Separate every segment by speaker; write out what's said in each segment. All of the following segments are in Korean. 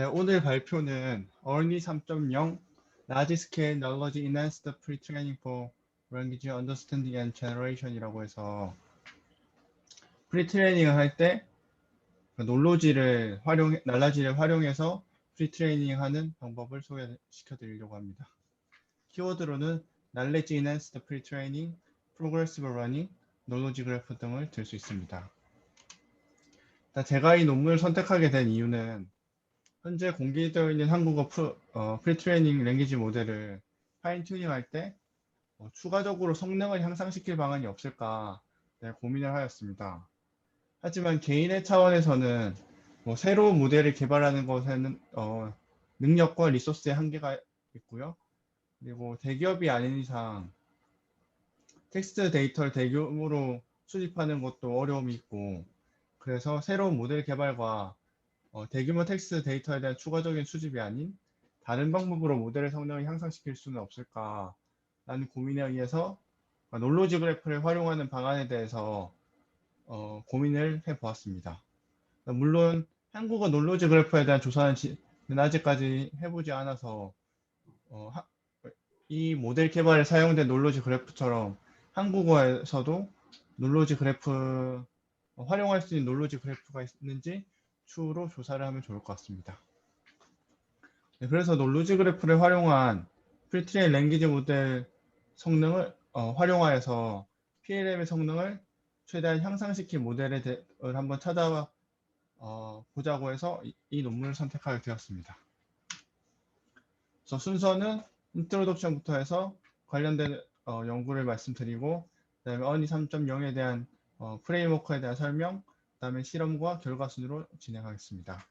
Speaker 1: 네, 오늘 발표는 EARNY 3.0 Large Scale Knowledge Enhanced Pre-Training for Language Understanding and Generation이라고 해서 프리트레이닝을 할 때 날라지를 활용해서 프리트레이닝 하는 방법을 소개시켜 드리려고 합니다. 키워드로는 Knowledge Enhanced Pre-Training, Progressive Learning, Knowledge Graph 등을 들 수 있습니다. 제가 이 논문을 선택하게 된 이유는 현재 공개되어 있는 한국어 프리트레이닝 랭귀지 모델을 파인 튜닝할 때 추가적으로 성능을 향상시킬 방안이 없을까 고민을 하였습니다. 하지만 개인의 차원에서는 새로운 모델을 개발하는 것에는 능력과 리소스의 한계가 있고요. 그리고 대기업이 아닌 이상 텍스트 데이터를 대규모로 수집하는 것도 어려움이 있고, 그래서 새로운 모델 개발과 대규모 텍스트 데이터에 대한 추가적인 수집이 아닌 다른 방법으로 모델의 성능을 향상시킬 수는 없을까라는 고민에 의해서 놀로지 그래프를 활용하는 방안에 대해서 고민을 해보았습니다. 물론 한국어 놀로지 그래프에 대한 조사는 아직까지 해보지 않아서 이 모델 개발에 사용된 놀로지 그래프처럼 한국어에서도 놀로지 그래프 활용할 수 있는 놀로지 그래프가 있는지 추후로 조사를 하면 좋을 것 같습니다. 그래서 놀로지 그래프를 활용한 프리트레인 랭귀지 모델 성능을 활용하여서 PLM의 성능을 최대한 향상시킨 모델을 한번 찾아보자고 해서 이 논문을 선택하게 되었습니다. 그래서 순서는 인트로덕션부터 해서 관련된 연구를 말씀드리고, 그다음에 EARNY 3.0에 대한 프레임워크에 대한 설명, 그다음에 실험과 결과 순으로 진행하겠습니다.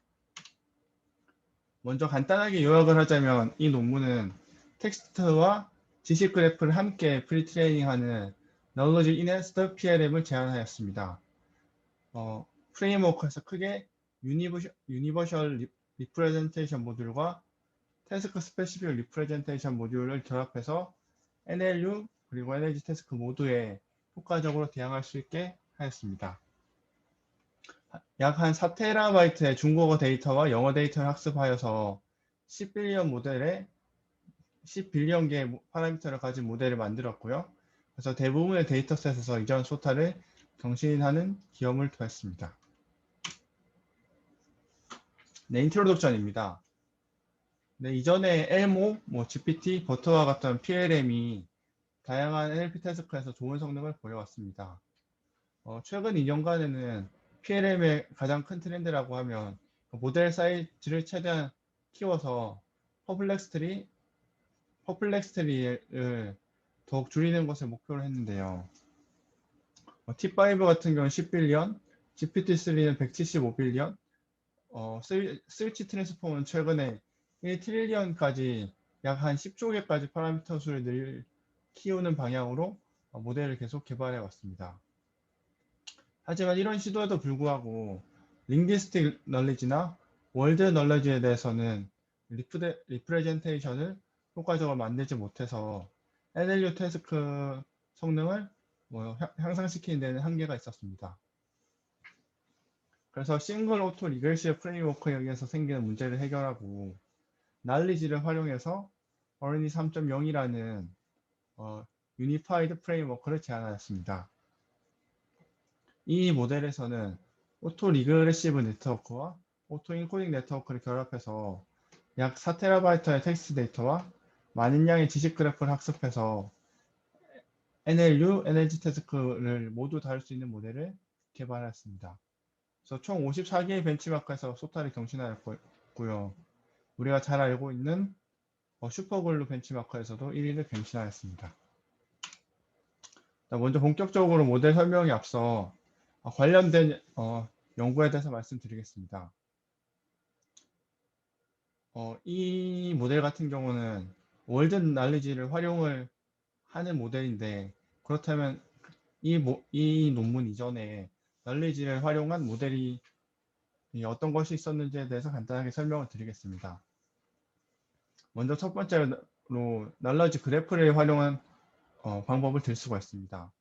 Speaker 1: 먼저 간단하게 요약을 하자면 이 논문은 텍스트와 지식 그래프를 함께 프리트레이닝하는 Knowledge Enhanced PLM을 제안하였습니다. 프레임워크에서 크게 유니버셜 리프레젠테이션 모듈과 태스크 스페시픽 리프레젠테이션 모듈을 결합해서 NLU 그리고 NLG 태스크 모두에 효과적으로 대응할 수 있게 하였습니다. 약 한 4TB의 중국어 데이터와 영어 데이터를 학습하여서 10빌리언 개의 파라미터를 가진 모델을 만들었고요. 그래서 대부분의 데이터셋에서 이전 소타를 경신하는 기염을 더했습니다. 네, 인트로덕션입니다. 네, 이전에 엘모, GPT, 버터와 같은 PLM이 다양한 NLP 태스크에서 좋은 성능을 보여왔습니다. 최근 2년간에는 PLM의 가장 큰 트렌드라고 하면 모델 사이즈를 최대한 키워서 퍼플렉스트리를 더욱 줄이는 것을 목표로 했는데요. T5 같은 경우는 10빌리언, GPT-3는 175빌리언, 스위치 트랜스폼은 최근에 1트릴리언까지 약 한 10조 개까지 파라미터 수를 키우는 방향으로 모델을 계속 개발해 왔습니다. 하지만 이런 시도에도 불구하고 링귀스틱 널리지나 월드 널리지에 대해서는 리프레젠테이션을 효과적으로 만들지 못해서 NLU 태스크 성능을 향상시키는 데는 한계가 있었습니다. 그래서 싱글 오토 리그레시브 프레임워크에 의해서 생기는 문제를 해결하고 날리지를 활용해서 EARNY 3.0이라는 유니파이드 프레임워크를 제안하였습니다. 이 모델에서는 오토 리그레시브 네트워크와 오토 인코딩 네트워크를 결합해서 약 4TB의 텍스트 데이터와 많은 양의 지식 그래프를 학습해서 NLU, NLG 태스크를 모두 다룰 수 있는 모델을 개발했습니다. 그래서 총 54개의 벤치마크에서 소타를 경신하였고요. 우리가 잘 알고 있는 슈퍼글루 벤치마크에서도 1위를 갱신하였습니다. 먼저 본격적으로 모델 설명에 앞서 관련된 연구에 대해서 말씀드리겠습니다. 이 모델 같은 경우는 월드 날리지를 활용을 하는 모델인데, 그렇다면 이 논문 이전에 날리지를 활용한 모델이 어떤 것이 있었는지에 대해서 간단하게 설명을 드리겠습니다. 먼저 첫 번째로 날러지 그래프를 활용한 방법을 들 수가 있습니다.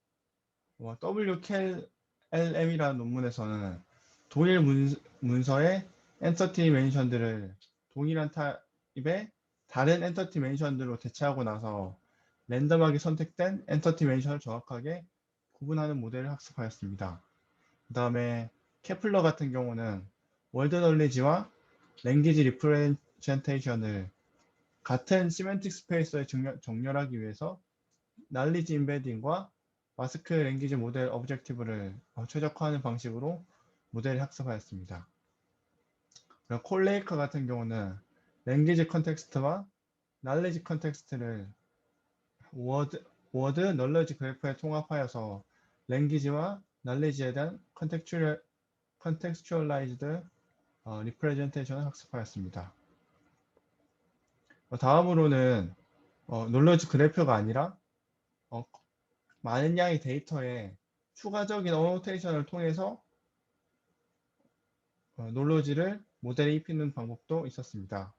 Speaker 1: WKLM이라는 논문에서는 동일 문서의 엔터티 멘션들을 동일한 타입의 다른 엔터티 멘션들로 대체하고 나서 랜덤하게 선택된 엔터티 멘션을 정확하게 구분하는 모델을 학습하였습니다. 그 다음에 케플러 같은 경우는 월드 널리지와 랭귀지 리프레젠테이션을 같은 시멘틱 스페이스에 정렬하기 위해서 날리지 임베딩과 마스크 랭귀지 모델 오브젝티브를 최적화하는 방식으로 모델을 학습하였습니다. 콜레이커 같은 경우는 랭귀지 컨텍스트와 날리지 컨텍스트를 워드 널리지 그래프에 통합하여서 랭귀지와 날리지에 대한 컨텍스추얼라이즈드 리프레젠테이션을 학습하였습니다. 다음으로는 놀러지 그래프가 아니라 많은 양의 데이터에 추가적인 어노테이션을 통해서 놀러지를 모델에 입히는 방법도 있었습니다.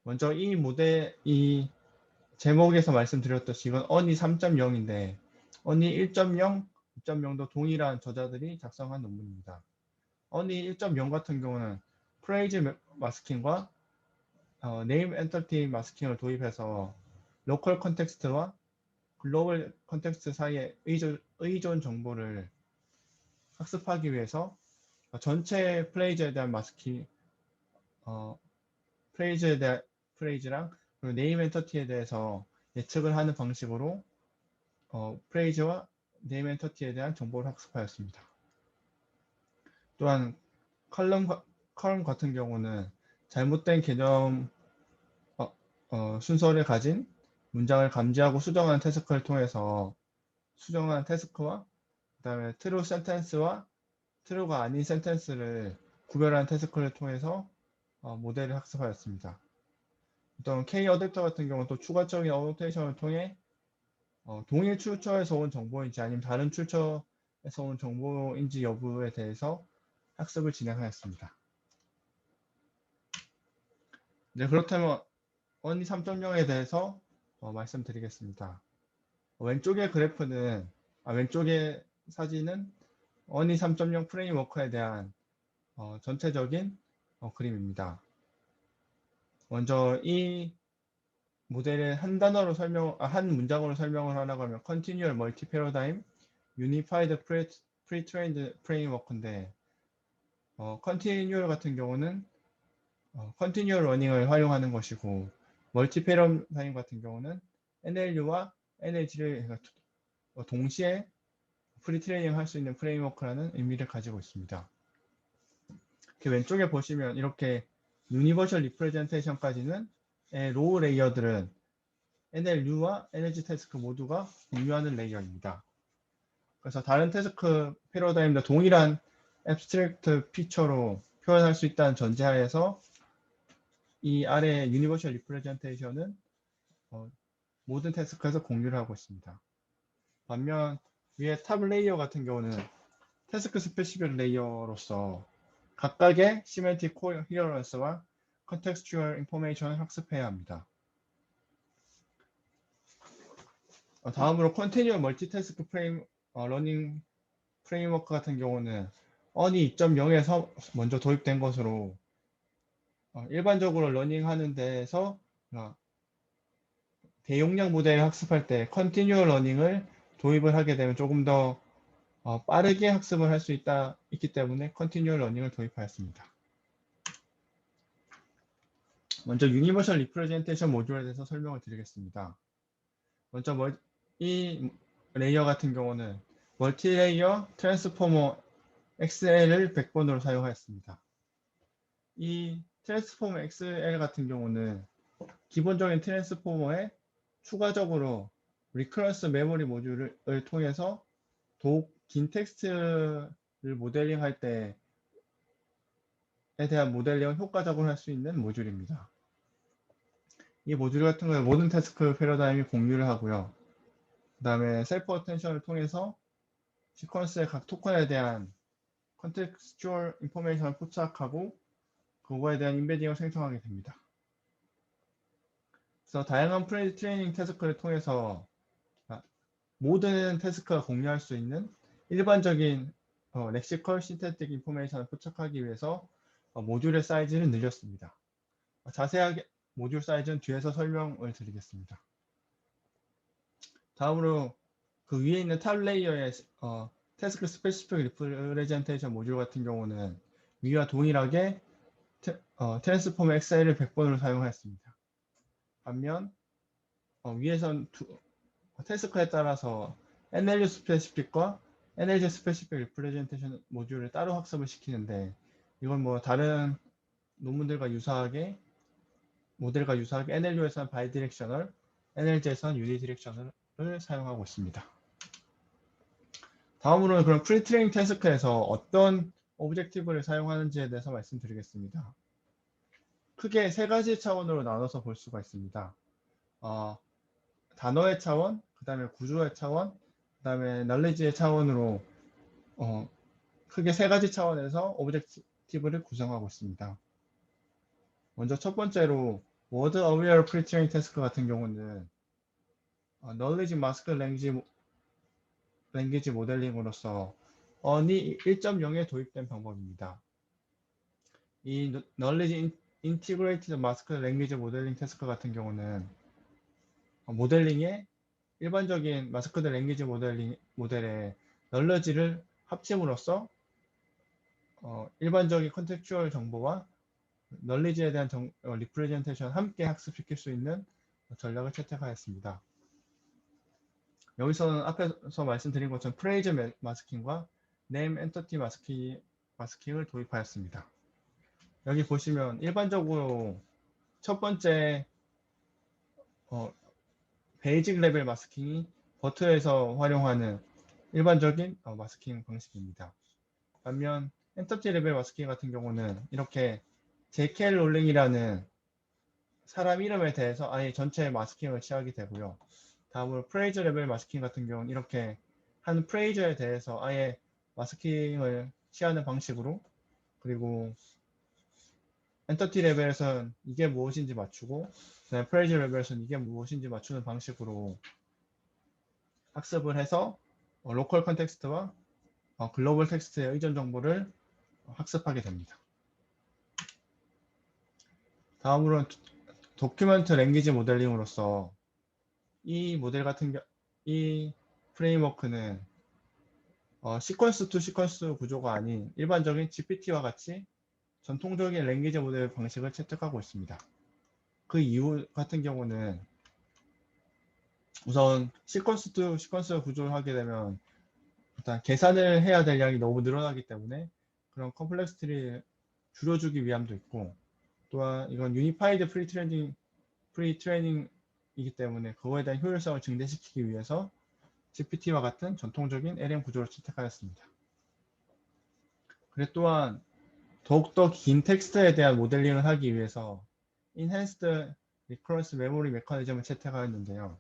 Speaker 1: 먼저 이 제목에서 말씀드렸듯이 이건 어니 3.0인데 어니 1.0, 2.0도 동일한 저자들이 작성한 논문입니다. 어니 1.0 같은 경우는 프레이즈 마스킹과 네임 엔터티 마스킹을 도입해서 로컬 컨텍스트와 글로벌 컨텍스트 사이의 의존 정보를 학습하기 위해서 전체 프레이즈에 대한 마스킹, 프레이즈랑 그리고 네임 엔터티에 대해서 예측을 하는 방식으로 프레이즈와 네임 엔터티에 대한 정보를 학습하였습니다. 또한 컬럼 같은 경우는 잘못된 개념 순서를 가진 문장을 감지하고 수정하는 태스크를 통해서 수정한 태스크와 그 다음에 트루 센텐스와 트루가 아닌 센텐스를 구별하는 태스크를 통해서 모델을 학습하였습니다. 어떤 K 어댑터 같은 경우는 또 추가적인 어노테이션을 통해 동일 출처에서 온 정보인지 아니면 다른 출처에서 온 정보인지 여부에 대해서 학습을 진행하였습니다. 네, 그렇다면 어니 3.0에 대해서 말씀드리겠습니다. 왼쪽의 왼쪽의 사진은 어니 3.0 프레임워크에 대한 전체적인 그림입니다. 먼저 이 모델을 한 문장으로 설명을 하라고 하면 Continual Multi-Paradigm Unified Pre-trained Framework인데 Continual 같은 경우는 Continual Learning을 활용하는 것이고 Multi-Paradigm 같은 경우는 NLU와 NLG를 동시에 프리트레이닝 할 수 있는 프레임워크라는 의미를 가지고 있습니다. 이렇게 왼쪽에 보시면 이렇게 유니버셜 리프레젠테이션까지는 로우 레이어들은 NLU와 NLG 태스크 모두가 공유하는 레이어입니다. 그래서 다른 태스크 패러다임도 동일한 앱스트랙트 피처로 표현할 수 있다는 전제하에서 이 아래 유니버셜 리프레젠테이션은 모든 태스크에서 공유를 하고 있습니다. 반면 위에 탑 레이어 같은 경우는 태스크 스페시픽 레이어로서 각각의 시멘틱 코히어런스와 컨텍스추얼 인포메이션을 학습해야 합니다. 다음으로 컨티뉴얼 멀티태스크 러닝 프레임워크 같은 경우는 어니 2.0에서 먼저 도입된 것으로 일반적으로 러닝하는 데에서 대용량 모델을 학습할 때 컨티뉴얼 러닝을 도입을 하게 되면 조금 더 빠르게 학습을 할 수 있기 때문에 컨티뉴얼 러닝을 도입하였습니다. 먼저 유니버셜 리프레젠테이션 모듈에 대해서 설명을 드리겠습니다. 먼저 이 레이어 같은 경우는 멀티레이어 트랜스포머 XL을 백번으로 사용하였습니다. 이 트랜스포머 XL 같은 경우는 기본적인 트랜스포머에 추가적으로 리커런스 메모리 모듈을 통해서 더욱 긴 텍스트를 모델링할 때에 대한 모델링을 효과적으로 할 수 있는 모듈입니다. 이 모듈 같은 경우는 모든 태스크 패러다임이 공유를 하고요. 그 다음에 셀프 어텐션을 통해서 시퀀스의 각 토큰에 대한 컨텍스추얼 인포메이션을 포착하고 그거에 대한 임베딩을 생성하게 됩니다. 그래서 다양한 트레이닝 태스크를 통해서 모든 태스크가 공유할 수 있는 일반적인 렉시컬 신테틱 인포메이션을 포착하기 위해서 모듈의 사이즈를 늘렸습니다. 자세하게 모듈 사이즈는 뒤에서 설명을 드리겠습니다. 다음으로 그 위에 있는 탑 레이어의 태스크 스페시픽 리프레젠테이션 모듈 같은 경우는 위와 동일하게 트랜스폼 XL을 100번으로 사용하였습니다. 반면 위에선 태스크에 따라서 NLU 스페시픽과 NLG 스페시픽 리프레젠테이션 모듈을 따로 학습을 시키는데 이건 뭐 다른 논문들과 유사하게 모델과 유사하게 NLU에서는 바이디렉셔널, NLG에서는 유니디렉셔널을 사용하고 있습니다. 다음으로는 그럼 프리트레이닝 태스크에서 어떤 오브젝티브를 사용하는지에 대해서 말씀드리겠습니다. 크게 세 가지 차원으로 나눠서 볼 수가 있습니다. 단어의 차원, 그 다음에 구조의 차원, 그 다음에 널리지의 차원으로 크게 세 가지 차원에서 오브젝티브를 구성하고 있습니다. 먼저 첫 번째로 워드 어웨어 프리트레이닝 태스크 같은 경우는 널리지 마스크 랭귀지 모델링으로서 언이 1.0에 도입된 방법입니다. 이 널리지 인티그레이티드 마스크 랭귀지 모델링 태스크 같은 경우는 모델링에 일반적인 마스크드 랭귀지 모델에 널리지를 합침으로써 일반적인 컨텍추얼 정보와 널리지에 대한 리프레젠테이션 함께 학습시킬 수 있는 전략을 채택하였습니다. 여기서는 앞에서 말씀드린 것처럼 프레이즈 마스킹과 네임 엔터티 마스킹을 도입하였습니다. 여기 보시면 일반적으로 첫 번째 베이직 레벨 마스킹이 버트에서 활용하는 일반적인 마스킹 방식입니다. 반면 엔터티 레벨 마스킹 같은 경우는 이렇게 JKL 롤링이라는 사람 이름에 대해서 아예 전체 마스킹을 취하게 되고요. 다음으로 프레이즈 레벨 마스킹 같은 경우는 이렇게 한 프레이즈에 대해서 아예 마스킹을 취하는 방식으로, 그리고 엔터티 레벨에서는 이게 무엇인지 맞추고 프레이즈 레벨에서는 이게 무엇인지 맞추는 방식으로 학습을 해서 로컬 컨텍스트와 글로벌 텍스트의 의존 정보를 학습하게 됩니다. 다음으로는 도큐멘트 랭귀지 모델링으로서 이 모델 같은 이 프레임워크는 시퀀스 투 시퀀스 구조가 아닌 일반적인 GPT와 같이 전통적인 랭귀지 모델 방식을 채택하고 있습니다. 그 이유 같은 경우는 우선 시퀀스 투 시퀀스 구조를 하게 되면 일단 계산을 해야 될 양이 너무 늘어나기 때문에 그런 컴플렉시티를 줄여주기 위함도 있고, 또한 이건 유니파이드 프리트레이닝이기 때문에 그거에 대한 효율성을 증대시키기 위해서 GPT와 같은 전통적인 LM 구조를 채택하였습니다. 그리고 또한 더욱더 긴 텍스트에 대한 모델링을 하기 위해서 Enhanced Recurrence Memory 메커니즘을 채택하였는데요.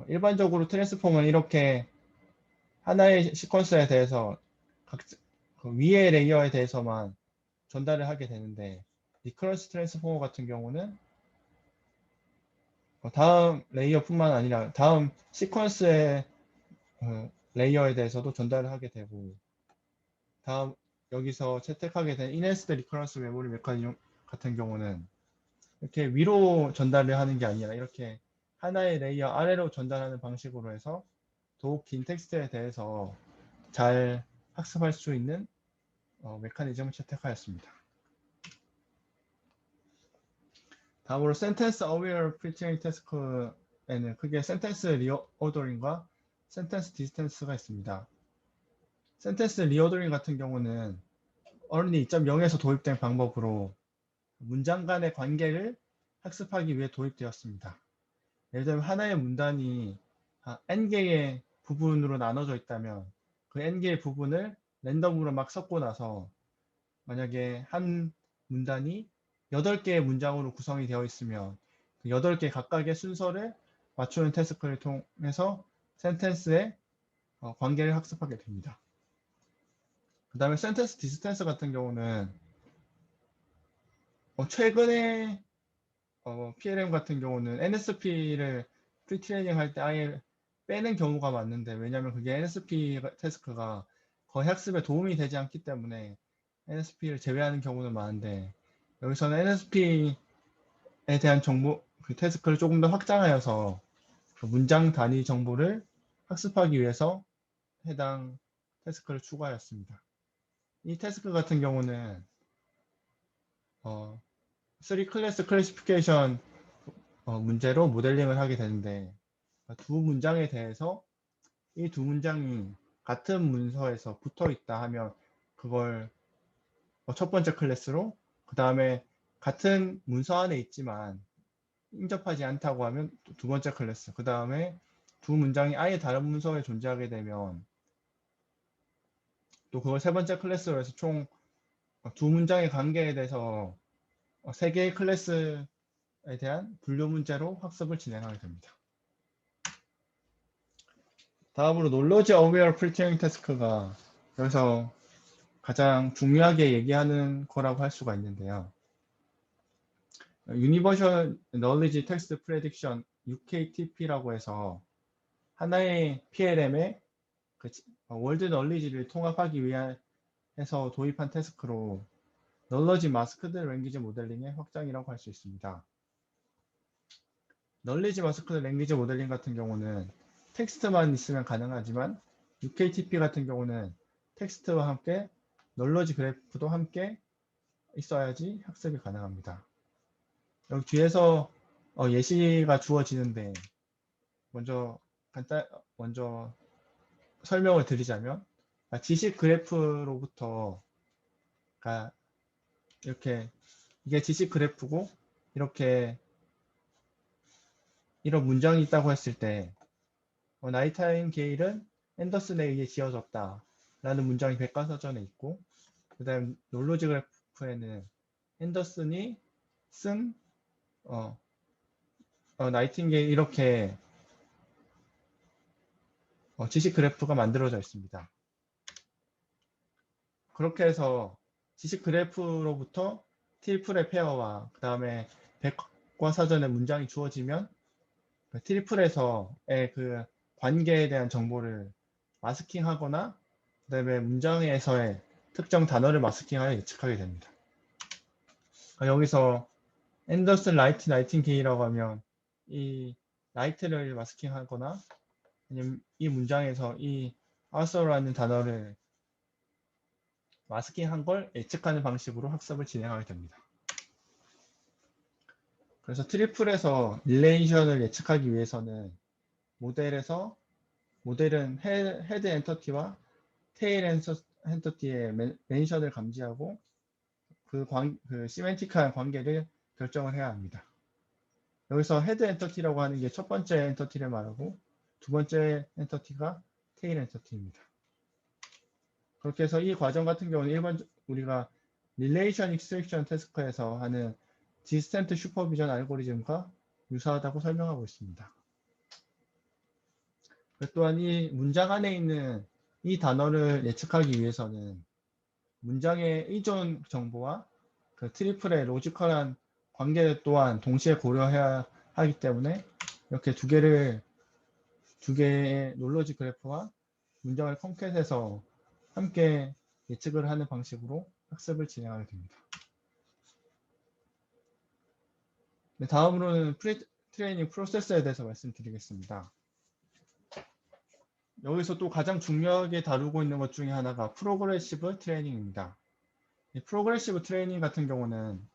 Speaker 1: 일반적으로 트랜스폼은 이렇게 하나의 시퀀스에 대해서 그 위의 레이어에 대해서만 전달을 하게 되는데, 리커런스 트랜스포머 같은 경우는 다음 레이어뿐만 아니라 다음 시퀀스의 레이어에 대해서도 전달을 하게 되고, 다음 여기서 채택하게 된 Enhanced Recurrence Memory 메커니즘 같은 경우는 이렇게 위로 전달을 하는 게 아니라 이렇게 하나의 레이어 아래로 전달하는 방식으로 해서 더욱 긴 텍스트에 대해서 잘 학습할 수 있는 메커니즘을 채택하였습니다. 다음으로 센텐스 어웨어 프리트레이닝 태스크에는 크게 센텐스 리오더링과 센텐스 디스텐스가 있습니다. 센텐스 리오더링 같은 경우는 어른이 2.0에서 도입된 방법으로 문장 간의 관계를 학습하기 위해 도입되었습니다. 예를 들면 하나의 문단이 n개의 부분으로 나눠져 있다면 그 n개의 부분을 랜덤으로 막 섞고 나서 만약에 한 문단이 8개의 문장으로 구성이 되어 있으면 그 8개 각각의 순서를 맞추는 태스크를 통해서 센텐스의 관계를 학습하게 됩니다. 그 다음에 센텐스 디스텐스 같은 경우는 최근에 PLM 같은 경우는 NSP를 프리트레이닝 할 때 아예 빼는 경우가 많은데, 왜냐하면 그게 NSP 태스크가 거의 학습에 도움이 되지 않기 때문에 NSP를 제외하는 경우는 많은데, 여기서는 NSP에 대한 정보, 그 태스크를 조금 더 확장하여서 그 문장 단위 정보를 학습하기 위해서 해당 태스크를 추가하였습니다. 이 태스크 같은 경우는 3클래스 클래시피케이션 문제로 모델링을 하게 되는데, 두 문장에 대해서 이 두 문장이 같은 문서에서 붙어 있다 하면 그걸 첫 번째 클래스로, 그 다음에 같은 문서 안에 있지만 인접하지 않다고 하면 두 번째 클래스, 그 다음에 두 문장이 아예 다른 문서에 존재하게 되면 또 그걸 세 번째 클래스로 해서 총 두 문장의 관계에 대해서 세 개의 클래스에 대한 분류 문제로 학습을 진행하게 됩니다. 다음으로 knowledge aware pre-training task가 여기서 가장 중요하게 얘기하는 거라고 할 수가 있는데요. Universal Knowledge Text Prediction UKTP라고 해서 하나의 PLM에 월드 널리지를 통합하기 위해서 도입한 태스크로 널러지 마스크드 랭귀지 모델링의 확장이라고 할 수 있습니다. 널리지 마스크드 랭귀지 모델링 같은 경우는 텍스트만 있으면 가능하지만 UKTP 같은 경우는 텍스트와 함께 널러지 그래프도 함께 있어야지 학습이 가능합니다. 여기 뒤에서 예시가 주어지는데 먼저 설명을 드리자면 지식 그래프로부터 이렇게 이게 지식 그래프고 이렇게 이런 문장이 있다고 했을 때 나이타임 게일은 앤더슨에 의해 지어졌다 라는 문장이 백과사전에 있고, 그 다음 놀로지 그래프에는 앤더슨이 쓴 나이팅게일 이렇게 지식 그래프가 만들어져 있습니다. 그렇게 해서 지식 그래프로부터 트리플의 페어와 그 다음에 백과사전의 문장이 주어지면 트리플에서의 그 관계에 대한 정보를 마스킹하거나 그 다음에 문장에서의 특정 단어를 마스킹하여 예측하게 됩니다. 여기서 앤더슨 라이트 나이팅게일이라고 하면 이 라이트를 마스킹하거나 아니면 이 문장에서 이 아서라는 단어를 마스킹한 걸 예측하는 방식으로 학습을 진행하게 됩니다. 그래서 트리플에서 릴레이션을 예측하기 위해서는 모델은 헤드 엔터티와 테일 엔터티의 멘션을 감지하고 그 시멘틱한 관계를 결정을 해야 합니다. 여기서 헤드 엔터티라고 하는 게 첫 번째 엔터티를 말하고 두 번째 엔터티가 테일 엔터티입니다. 그렇게 해서 이 과정 같은 경우는 우리가 릴레이션 익스트랙션 태스크에서 하는 디스턴트 슈퍼비전 알고리즘과 유사하다고 설명하고 있습니다. 또한 이 문장 안에 있는 이 단어를 예측하기 위해서는 문장의 의존 정보와 그 트리플의 로지컬한 관계 또한 동시에 고려해야 하기 때문에 이렇게 두 개의 놀러지 그래프와 문장을 컴캣해서 함께 예측을 하는 방식으로 학습을 진행하게 됩니다. 다음으로는 프리트레이닝 프로세스에 대해서 말씀드리겠습니다. 여기서 또 가장 중요하게 다루고 있는 것 중에 하나가 프로그레시브 트레이닝입니다. 이 프로그레시브 트레이닝 같은 경우는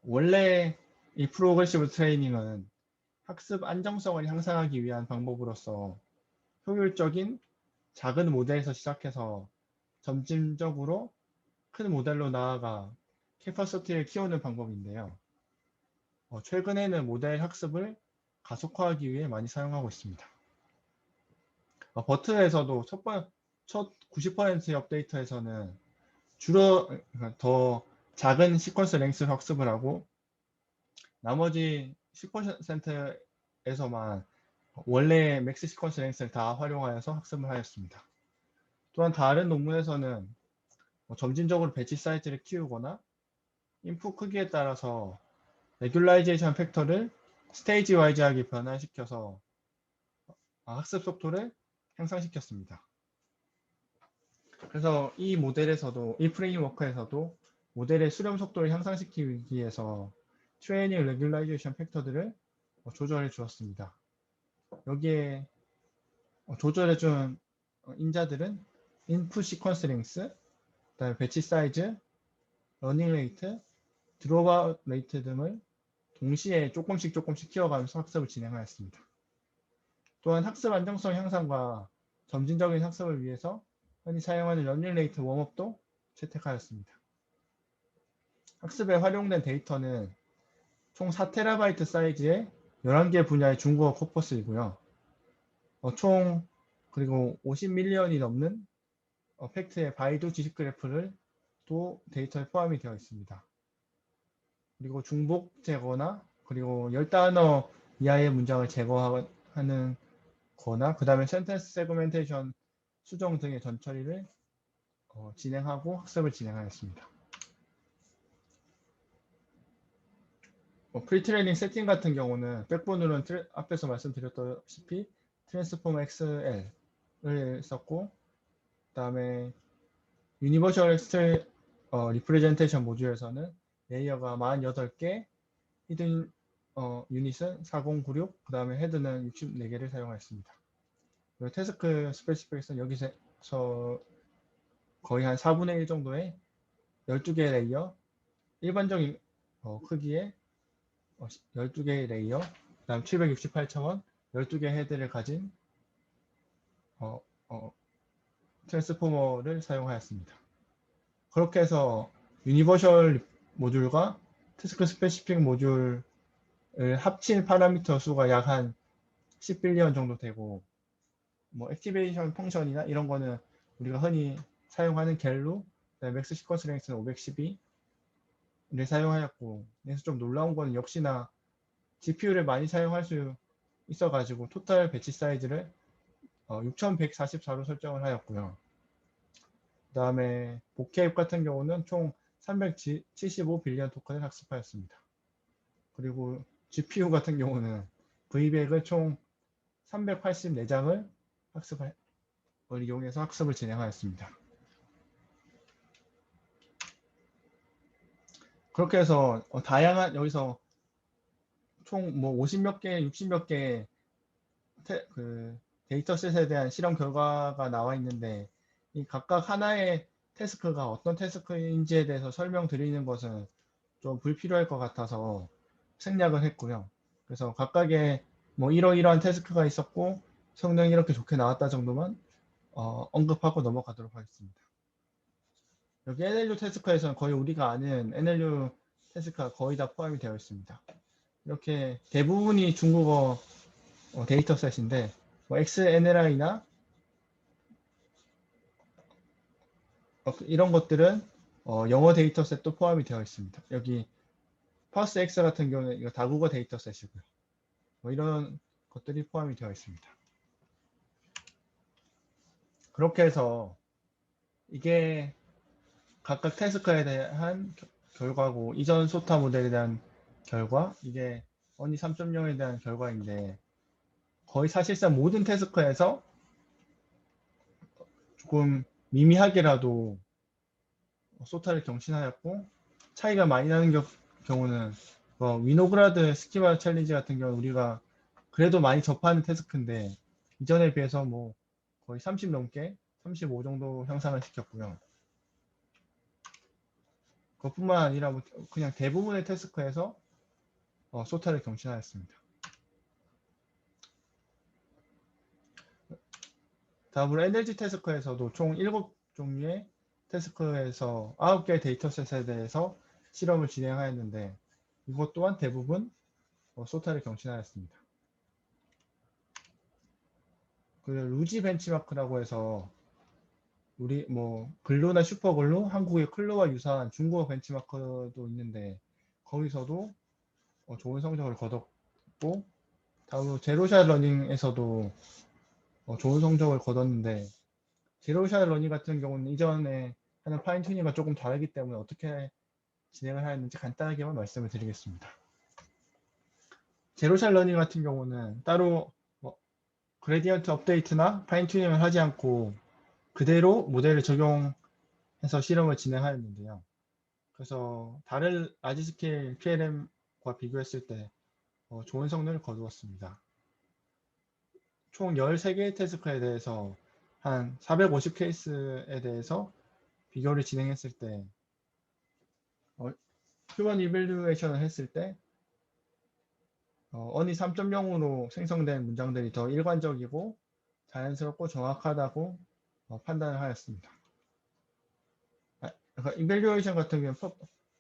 Speaker 1: 원래 이 프로그레시브 트레이닝은 학습 안정성을 향상하기 위한 방법으로서 효율적인 작은 모델에서 시작해서 점진적으로 큰 모델로 나아가 캐퍼시티를 키우는 방법인데요. 최근에는 모델 학습을 가속화하기 위해 많이 사용하고 있습니다. 버트에서도 첫 90%의 업데이트에서는 주로 더 작은 시퀀스 랭스를 학습을 하고 나머지 10%에서만 원래 맥스 시퀀스 랭스를 다 활용하여서 학습을 하였습니다. 또한 다른 논문에서는 점진적으로 배치 사이즈를 키우거나 인풋 크기에 따라서 레귤라이제이션 팩터를 스테이지 와이즈하게 변화시켜서 학습 속도를 향상시켰습니다. 그래서 이 프레임워크에서도 모델의 수렴 속도를 향상시키기 위해서 트레이닝 레귤라이제이션 팩터들을 조절해 주었습니다. 여기에 조절해준 인자들은 인풋 시퀀스 랭스, 그다음에 배치 사이즈, 러닝 레이트, 드롭아웃 레이트 등을 동시에 조금씩 키워가면서 학습을 진행하였습니다. 또한 학습 안정성 향상과 점진적인 학습을 위해서 흔히 사용하는 러닝 레이트 웜업도 채택하였습니다. 학습에 활용된 데이터는 총 4TB 사이즈의 11개 분야의 중국어 코퍼스이고요. 그리고 50밀리언이 넘는 팩트의 바이두 지식 그래프를 또 데이터에 포함이 되어 있습니다. 그리고 중복 제거나 그리고 10단어 이하의 문장을 제거하는 거나 그 다음에 센텐스 세그멘테이션 수정 등의 전처리를 진행하고 학습을 진행하였습니다. 프리트레이닝 세팅 같은 경우는 백본으로는 앞에서 말씀드렸다시피 트랜스폼 XL을 썼고 그 다음에 유니버셜 엑스트 리프레젠테이션 모듈에서는 레이어가 48개, 히든 유닛은 4096, 그 다음에 헤드는 64개를 사용하였습니다. 그리고 태스크 스페시픽은 여기서 거의 한 4분의 1 정도의 12개의 레이어, 일반적인 크기의 12개의 레이어, 그 다음 768차원 12개의 헤드를 가진 트랜스포머를 사용하였습니다. 그렇게 해서 유니버셜 모듈과 태스크 스페시픽 모듈을 합친 파라미터 수가 약 한 10빌리언 정도 되고 뭐 액티베이션 펑션이나 이런 거는 우리가 흔히 사용하는 갤루, 맥스 시퀀스 랭스는 512를 사용하였고, 그래서 좀 놀라운 거는 역시나 GPU를 많이 사용할 수 있어가지고 토탈 배치 사이즈를 6144로 설정을 하였고요. 그 다음에 복캡 같은 경우는 총 375빌리언 토큰을 학습하였습니다. 그리고 GPU 같은 경우는 VBAC을 총 384장을 이용해서 학습을 진행하였습니다. 그렇게 해서 다양한 여기서 총 뭐 50몇 개, 60몇 개의 데이터셋에 대한 실험 결과가 나와 있는데 이 각각 하나의 태스크가 어떤 태스크인지에 대해서 설명드리는 것은 좀 불필요할 것 같아서 생략을 했고요. 그래서 각각의 뭐 이러이러한 태스크가 있었고 성능이 이렇게 좋게 나왔다 정도만 언급하고 넘어가도록 하겠습니다. 여기 NLU 태스크에서는 거의 우리가 아는 NLU 태스크가 거의 다 포함이 되어 있습니다. 이렇게 대부분이 중국어 데이터셋인데 뭐 XNLI나 이런 것들은 영어 데이터셋도 포함이 되어 있습니다. 여기 파스 X 같은 경우는 이거 다국어 데이터셋이고요. 뭐 이런 것들이 포함이 되어 있습니다. 그렇게 해서 이게 각각 태스크에 대한 결과고 이전 소타 모델에 대한 결과, 이게 어니 3.0에 대한 결과인데 거의 사실상 모든 태스크에서 조금 미미하게라도 소타를 경신하였고 차이가 많이 나는 경우는 위노그라드 스키마 챌린지 같은 경우는 우리가 그래도 많이 접하는 태스크인데 이전에 비해서 뭐 거의 30 넘게 35 정도 향상을 시켰고요. 그것뿐만 아니라 뭐 그냥 대부분의 태스크에서 소타를 경신하였습니다. 다음으로 NLG 태스크에서도 총 7종류의 태스크에서 9개의 데이터셋에 대해서 실험을 진행하였는데 이것 또한 대부분 소타를 경신하였습니다. 그 루지 벤치마크라고 해서 우리 뭐 글루나 슈퍼글루, 한국의 클루와 유사한 중국어 벤치마크도 있는데 거기서도 좋은 성적을 거뒀고 다음으로 제로샷 러닝에서도 좋은 성적을 거뒀는데 제로샷 러닝 같은 경우는 이전에 하는 파인 튜닝과 조금 다르기 때문에 어떻게 진행을 하였는지 간단하게만 말씀을 드리겠습니다. 제로샷 러닝 같은 경우는 따로 그레디언트 업데이트나 파인 튜닝을 하지 않고 그대로 모델을 적용해서 실험을 진행하였는데요. 그래서 다른 라지 스케일 PLM과 비교했을 때 좋은 성능을 거두었습니다. 총 13개의 태스크에 대해서 한 450 케이스에 대해서 비교를 진행했을 때 휴먼 이밸류에이션을 했을 때 어니 3.0으로 생성된 문장들이 더 일관적이고 자연스럽고 정확하다고 판단을 하였습니다. 그러니까 이밸류에이션 같은 경우는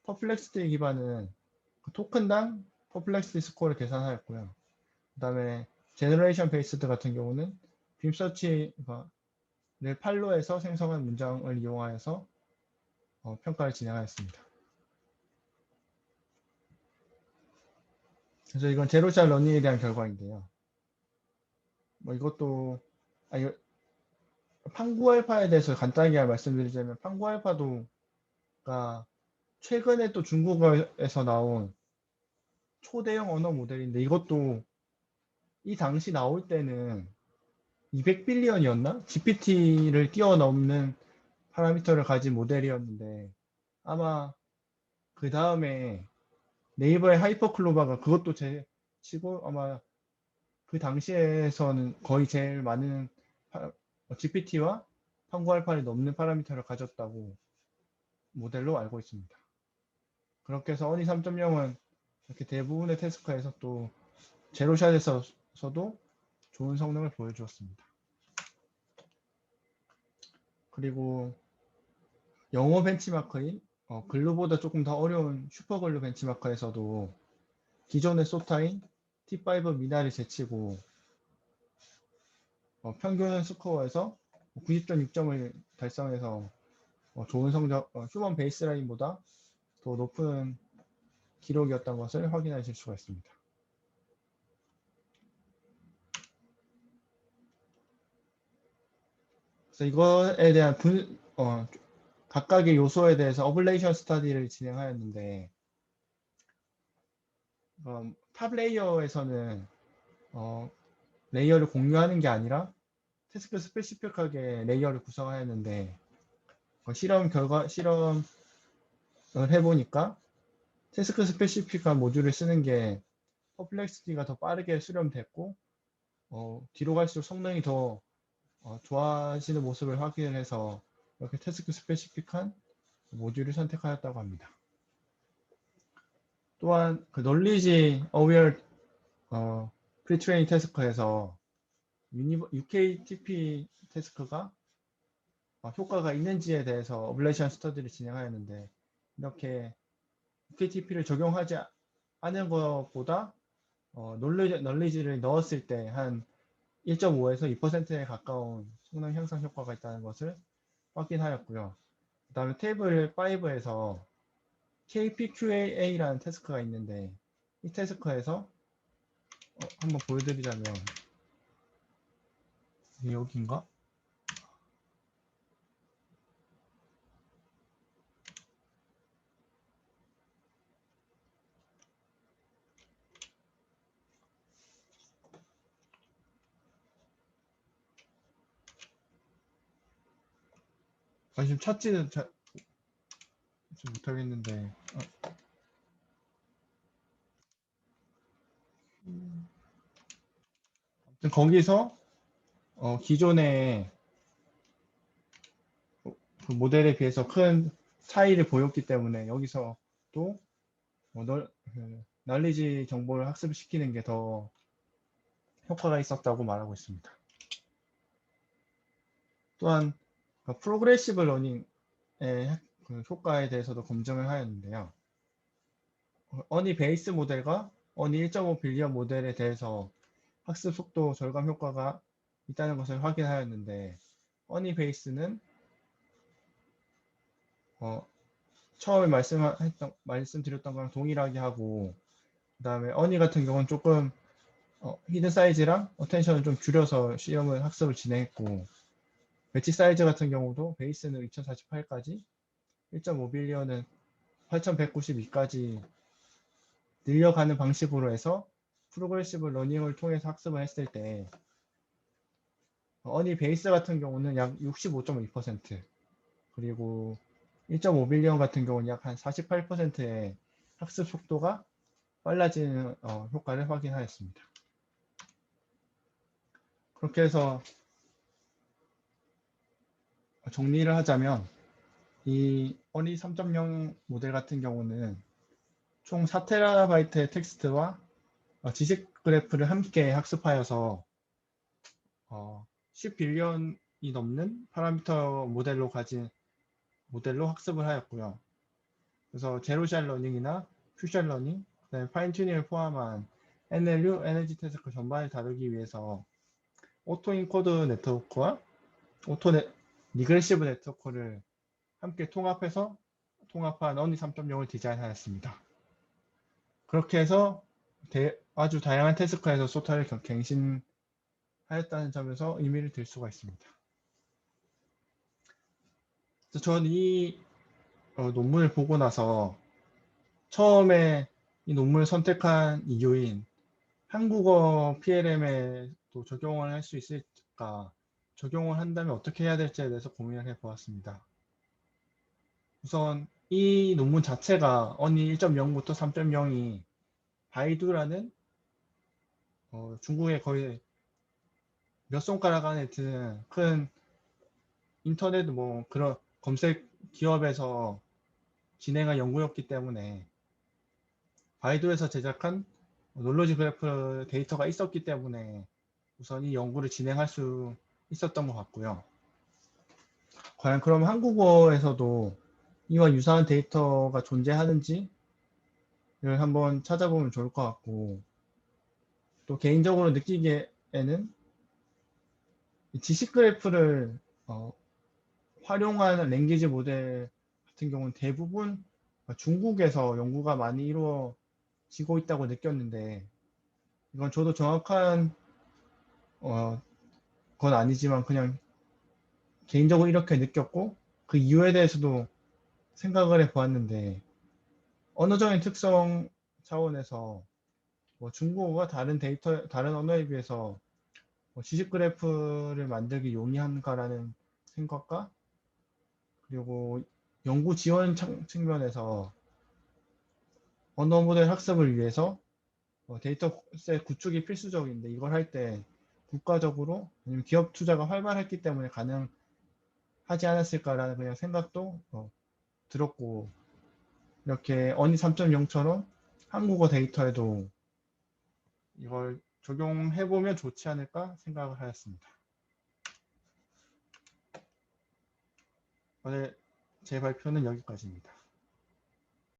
Speaker 1: 퍼플렉시티 기반은 토큰당 퍼플렉시티 스코어를 계산하였고요. 그 다음에 제너레이션 베이스드 같은 경우는 빔 서치를 팔로 해서 생성한 문장을 이용하여서 평가를 진행하였습니다. 그래서 이건 제로샷 러닝에 대한 결과인데요. 이것도 팡구알파에 대해서 간단하게 말씀드리자면 팡구알파도가 최근에 또 중국어에서 나온 초대형 언어 모델인데 이것도 이 당시 나올 때는 200빌리언이었나? GPT를 뛰어넘는 파라미터를 가진 모델이었는데 아마 그 다음에 네이버의 하이퍼클로바가 그것도 치고 아마 그 당시에서는 거의 제일 많은 GPT와 팡구알파를 넘는 파라미터를 가졌다고 모델로 알고 있습니다. 그렇게 해서 어니 3.0은 이렇게 대부분의 태스크에서 또 제로샷에서도 좋은 성능을 보여주었습니다. 그리고 영어 벤치마크인 글루보다 조금 더 어려운 슈퍼글루 벤치마크에서도 기존의 소타인 T5 미나를 제치고 평균 스코어에서 90.6점을 달성해서 좋은 성적, 휴먼 베이스라인보다 더 높은 기록이었던 것을 확인하실 수가 있습니다. 그래서 이거에 대한 각각의 요소에 대해서 어블레이션 스터디를 진행하였는데 탑 레이어에서는 레이어를 공유하는 게 아니라 태스크 스페시픽하게 레이어를 구성하였는데 실험을 해보니까 태스크 스페시픽한 모듈을 쓰는 게 퍼플렉시티가 더 빠르게 수렴됐고 뒤로 갈수록 성능이 더 좋아지는 모습을 확인해서 이렇게 태스크 스페시픽한 모듈을 선택하였다고 합니다. 또한 그 널리지 어웨어 프리트레이닝 태스크에서 UKTP 태스크가 효과가 있는지에 대해서 어블레이션 스터디를 진행하였는데 이렇게 UKTP를 적용하지 않은 것보다 널리지를 넣었을 때 한 1.5에서 2%에 가까운 성능 향상 효과가 있다는 것을 확인하였고요. 그 다음에 테이블 5에서 KPQA라는 태스크가 있는데 이 태스크에서 한번 보여드리자면 여기인가? 지금 찾지는 못하겠는데 거기서 기존의 그 모델에 비해서 큰 차이를 보였기 때문에 여기서 또 널리지 정보를 학습시키는 게 더 효과가 있었다고 말하고 있습니다. 또한 프로그레시브 러닝의 그 효과에 대해서도 검증을 하였는데요. 어니 베이스 모델과 어니 1.5 빌리언 모델에 대해서 학습 속도 절감 효과가 있다는 것을 확인하였는데 어니 베이스는 처음에 말씀드렸던 거랑 동일하게 하고 그 다음에 어니 같은 경우는 조금 히든 사이즈랑 어텐션을 좀 줄여서 학습을 진행했고 배치 사이즈 같은 경우도 베이스는 2048까지 1.5 빌리언은 8192까지 늘려가는 방식으로 해서 프로그레시브 러닝을 통해서 학습을 했을 때 어니 베이스 같은 경우는 약 65.2% 그리고 1.5빌리언 같은 경우는 약 한 48%의 학습 속도가 빨라지는 효과를 확인하였습니다. 그렇게 해서 정리를 하자면 이 어니 3.0 모델 같은 경우는 총 4TB의 텍스트와 지식 그래프를 함께 학습하여서 10빌리언이 넘는 파라미터 모델로 학습을 하였고요. 그래서 제로샷 러닝이나 퓨샷 러닝, 그다음에 파인 튜닝을 포함한 NLU, 에너지 태스크 전반을 다루기 위해서 오토 인코드 네트워크와 오토 리그레시브 네트워크를 함께 통합한 어니 3.0을 디자인하였습니다. 그렇게 해서 아주 다양한 태스크에서 소타를 갱신하였다는 점에서 의미를 들 수가 있습니다. 그래서 저는 이 논문을 보고 나서 처음에 이 논문을 선택한 이유인 한국어 PLM에도 적용을 할 수 있을까, 적용을 한다면 어떻게 해야 될지에 대해서 고민을 해보았습니다. 우선 이 논문 자체가 어니 1.0부터 3.0이 바이두라는 중국의 거의 몇 손가락 안에 드는 큰 인터넷 뭐 그런 검색 기업에서 진행한 연구였기 때문에 바이두에서 제작한 놀러지 그래프 데이터가 있었기 때문에 우선 이 연구를 진행할 수 있었던 것 같고요. 과연 그럼 한국어에서도 이와 유사한 데이터가 존재하는지를 한번 찾아보면 좋을 것 같고, 또 개인적으로 느끼기에는 지식 그래프를 활용한 랭귀지 모델 같은 경우는 대부분 중국에서 연구가 많이 이루어지고 있다고 느꼈는데, 이건 저도 정확한 건 아니지만 그냥 개인적으로 이렇게 느꼈고 그 이유에 대해서도 생각을 해보았는데, 언어적인 특성 차원에서 뭐 중국어가 다른 언어에 비해서 지식 그래프를 만들기 용이한가라는 생각과, 그리고 연구 지원 측면에서 언어 모델 학습을 위해서 데이터셋 구축이 필수적인데, 이걸 할 때 국가적으로 아니면 기업 투자가 활발했기 때문에 가능하지 않았을까라는 그냥 생각도 들었고, 이렇게 어니 3.0처럼 한국어 데이터에도 이걸 적용해보면 좋지 않을까 생각을 하였습니다. 오늘 제 발표는 여기까지입니다.